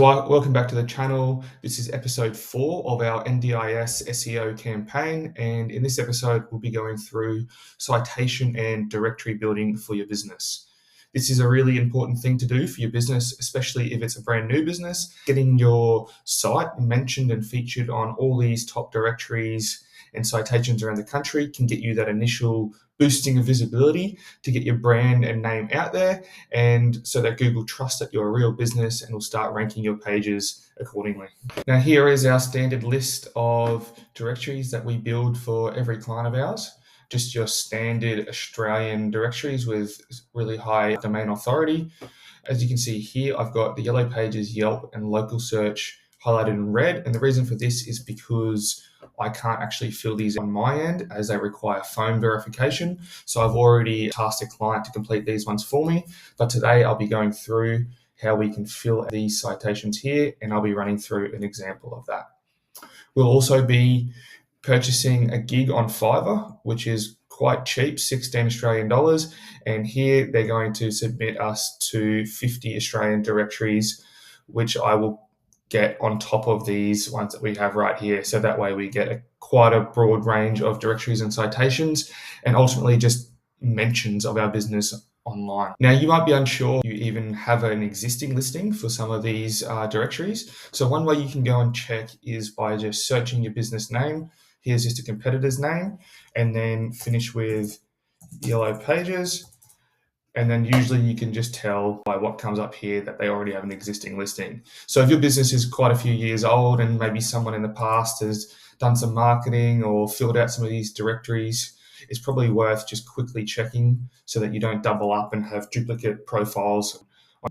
Welcome back to the channel. This is episode 4 of our NDIS SEO campaign, and in this episode we'll be going through citation and directory building for your business. This is a really important thing to do for your business, especially if it's a brand new business. Getting your site mentioned and featured on all these top directories and citations around the country can get you that initial boosting of visibility to get your brand and name out there, and so that Google trusts that you're a real business and will start ranking your pages accordingly. Now, here is our standard list of directories that we build for every client of ours. Just your standard Australian directories with really high domain authority. As you can see here, I've got the yellow pages, Yelp, and local search highlighted in red. And the reason for this is because I can't actually fill these on my end as they require phone verification. So I've already tasked a client to complete these ones for me. But today I'll be going through how we can fill these citations here, and I'll be running through an example of that. We'll also be purchasing a gig on Fiverr, which is quite cheap, 16 Australian dollars. And here they're going to submit us to 50 Australian directories, which I will get on top of these ones that we have right here. So that way we get quite a broad range of directories and citations, and ultimately just mentions of our business online. Now, you might be unsure you even have an existing listing for some of these directories. So one way you can go and check is by just searching your business name. Here's just a competitor's name, and then finish with yellow pages. And then usually you can just tell by what comes up here that they already have an existing listing. So if your business is quite a few years old and maybe someone in the past has done some marketing or filled out some of these directories, it's probably worth just quickly checking so that you don't double up and have duplicate profiles,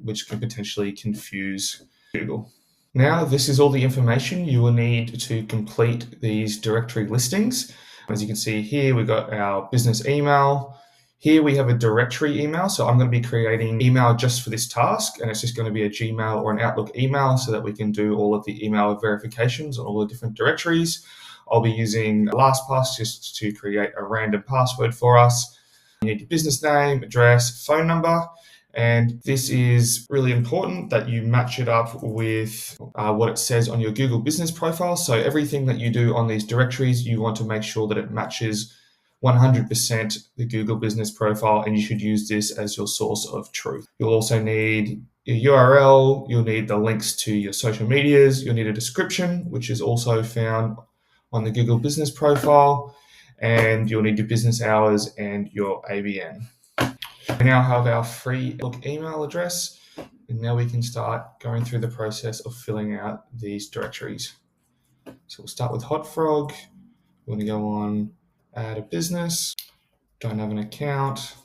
which can potentially confuse Google. Now, this is all the information you will need to complete these directory listings. As you can see here, we've got our business email. Here we have a directory email, so I'm going to be creating email just for this task, and it's just going to be a Gmail or an Outlook email so that we can do all of the email verifications on all the different directories. I'll be using LastPass just to create a random password for us. You need your business name, address, phone number, and this is really important that you match it up with what it says on your Google business profile. So everything that you do on these directories, you want to make sure that it matches 100% the Google business profile, and you should use this as your source of truth. You'll also need your URL, you'll need the links to your social medias, you'll need a description, which is also found on the Google business profile, and you'll need your business hours and your ABN. We now have our free Outlook email address, and now we can start going through the process of filling out these directories. So we'll start with Hot Frog. We're going to go on add a business, don't have an account.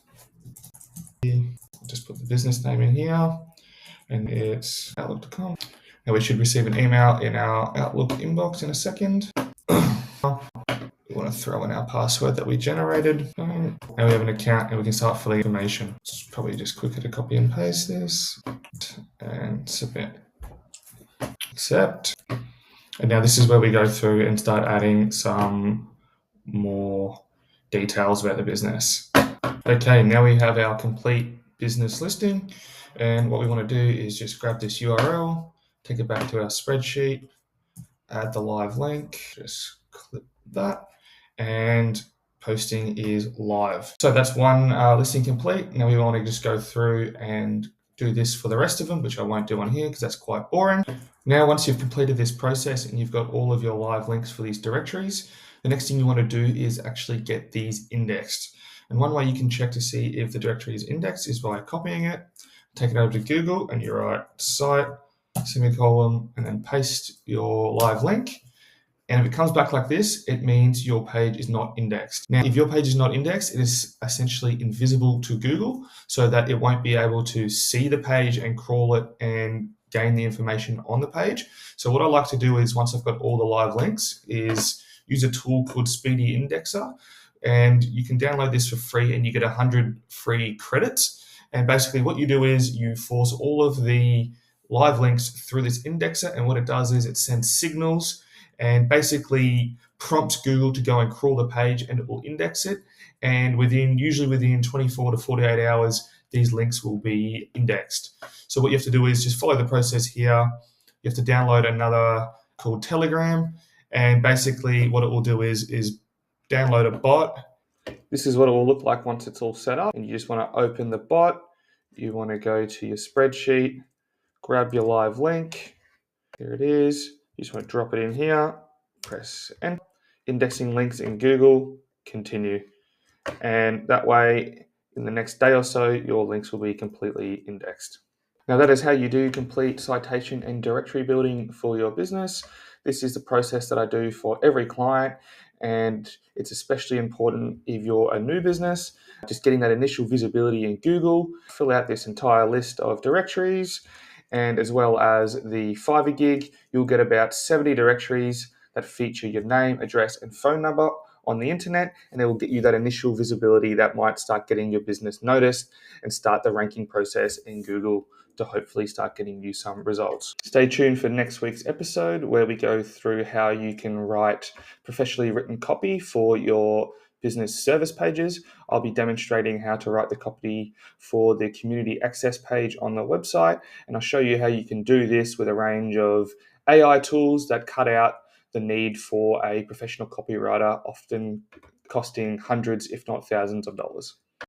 Just put the business name in here, and it's outlook.com. Now we should receive an email in our Outlook inbox in a second. We want to throw in our password that we generated. Now we have an account and we can start filling information. It's probably just quicker to copy and paste this and submit. Accept. And now this is where we go through and start adding some more details about the business. Okay, now we have our complete business listing, and what we want to do is just grab this URL, take it back to our spreadsheet, add the live link, just click that, and posting is live. So that's one listing complete. Now we want to just go through and do this for the rest of them, which I won't do on here because that's quite boring. Now, once you've completed this process and you've got all of your live links for these directories, the next thing you want to do is actually get these indexed. And one way you can check to see if the directory is indexed is by copying it, take it over to Google, and you write site, semicolon, and then paste your live link. And if it comes back like this, it means your page is not indexed. Now, if your page is not indexed, it is essentially invisible to Google so that it won't be able to see the page and crawl it and gain the information on the page. So what I like to do is, once I've got all the live links, is use a tool called Speedy Indexer, and you can download this for free and you get 100 free credits. And basically what you do is you force all of the live links through this indexer, and what it does is it sends signals and basically prompts Google to go and crawl the page, and it will index it. And usually within 24 to 48 hours, these links will be indexed. So what you have to do is just follow the process here. you have to download another called Telegram. And basically what it will do is download a bot. This is what it will look like once it's all set up. And you just want to open the bot. You want to go to your spreadsheet, grab your live link. Here it is. You just want to drop it in here, press enter. Indexing links in Google, continue. And that way, in the next day or so, your links will be completely indexed. Now that is how you do complete citation and directory building for your business. This is the process that I do for every client, and it's especially important if you're a new business. Just getting that initial visibility in Google, fill out this entire list of directories, and as well as the Fiverr gig, you'll get about 70 directories that feature your name, address, and phone number on the internet, and it will get you that initial visibility that might start getting your business noticed and start the ranking process in Google to hopefully start getting you some results. Stay tuned for next week's episode where we go through how you can write professionally written copy for your business service pages. I'll be demonstrating how to write the copy for the community access page on the website, and I'll show you how you can do this with a range of AI tools that cut out the need for a professional copywriter, often costing hundreds, if not thousands of dollars.